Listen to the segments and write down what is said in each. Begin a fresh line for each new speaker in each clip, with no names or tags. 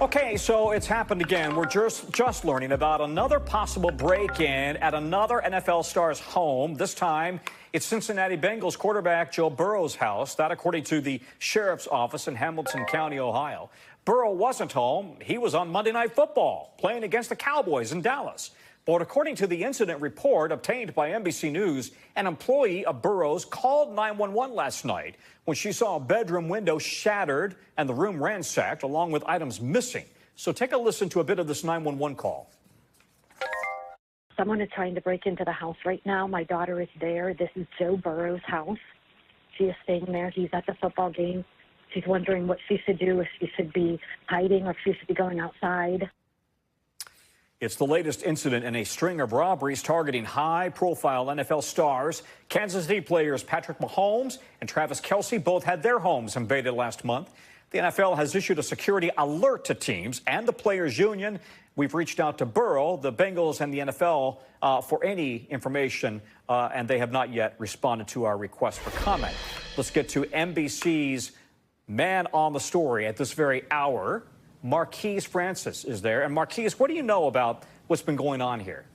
Okay, so it's happened again. We're just learning about another possible break-in at another NFL star's home. This time, it's Cincinnati Bengals quarterback Joe Burrow's house. That, according to the sheriff's office in Hamilton County, Ohio. Burrow wasn't home. He was on Monday Night Football, playing against the Cowboys in Dallas. But according to the incident report obtained by NBC News, an employee of Burrow's called 911 last night when she saw a bedroom window shattered and the room ransacked, along with items missing. So take a listen to a bit of this 911 call.
Someone is trying to break into the house right now. My daughter is there. This is Joe Burrow's house. She is staying there. He's at the football game. She's wondering what she should do, if she should be hiding or if she should be going outside.
It's the latest incident in a string of robberies targeting high-profile NFL stars. Kansas City players Patrick Mahomes and Travis Kelce both had their homes invaded last month. The NFL has issued a security alert to teams and the players' union. We've reached out to Burrow, the Bengals, and the NFL for any information, and they have not yet responded to our request for comment. Let's get to NBC's man on the story at this very hour. Marquise Francis is there. And Marquise, what do you know about what's been going on here?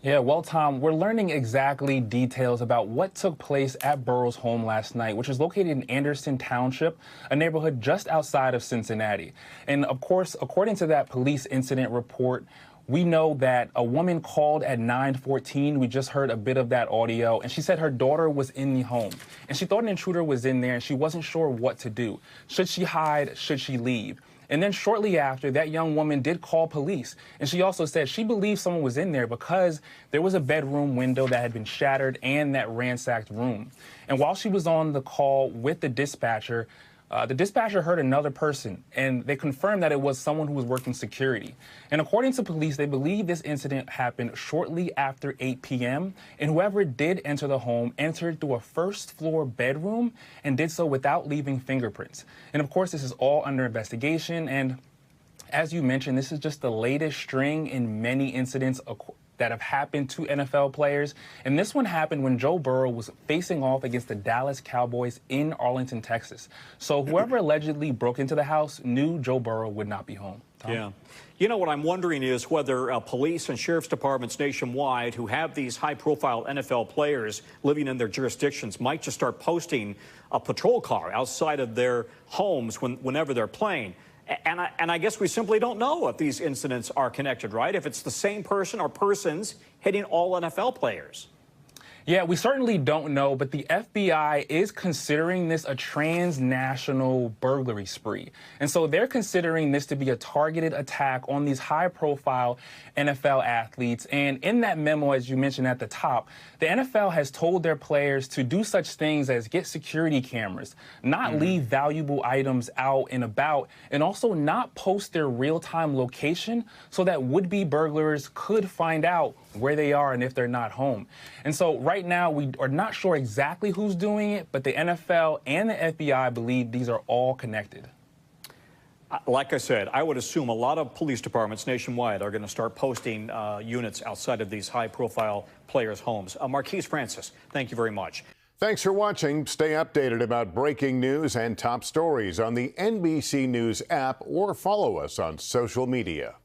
Yeah, well, Tom, we're learning exactly details about what took place at Burrow's home last night, which is located in Anderson Township, a neighborhood just outside of Cincinnati. And of course, according to that police incident report, we know that a woman called at 9:14. We just heard a bit of that audio, and she said her daughter was in the home. And she thought an intruder was in there, and she wasn't sure what to do. Should she hide? Should she leave? And then shortly after, that young woman did call police. And she also said she believed someone was in there because there was a bedroom window that had been shattered and that ransacked room. And while she was on the call with the dispatcher heard another person, and they confirmed that it was someone who was working security. And according to police, they believe this incident happened shortly after 8 p.m., and whoever did enter the home entered through a first-floor bedroom and did so without leaving fingerprints. And of course, this is all under investigation, and as you mentioned, this is just the latest string in many incidents that have happened to NFL players. And this one happened when Joe Burrow was facing off against the Dallas Cowboys in Arlington, Texas. So whoever allegedly broke into the house knew Joe Burrow would not be home. Tom?
Yeah. You know, what I'm wondering is whether police and sheriff's departments nationwide who have these high-profile NFL players living in their jurisdictions might just start posting a patrol car outside of their homes whenever they're playing. And I guess we simply don't know if these incidents are connected, right? If it's the same person or persons hitting all NFL players.
Yeah, we certainly don't know, but the FBI is considering this a transnational burglary spree. And so they're considering this to be a targeted attack on these high-profile NFL athletes. And in that memo, as you mentioned at the top, the NFL has told their players to do such things as get security cameras, not leave valuable items out and about, and also not post their real-time location so that would-be burglars could find out where they are and if they're not home. And so right now, we are not sure exactly who's doing it, but the NFL and the FBI believe these are all connected.
Like I said, I would assume a lot of police departments nationwide are going to start posting units outside of these high-profile players' homes. Marquise Francis, thank you very much.
Thanks for watching. Stay updated about breaking news and top stories on the NBC News app or follow us on social media.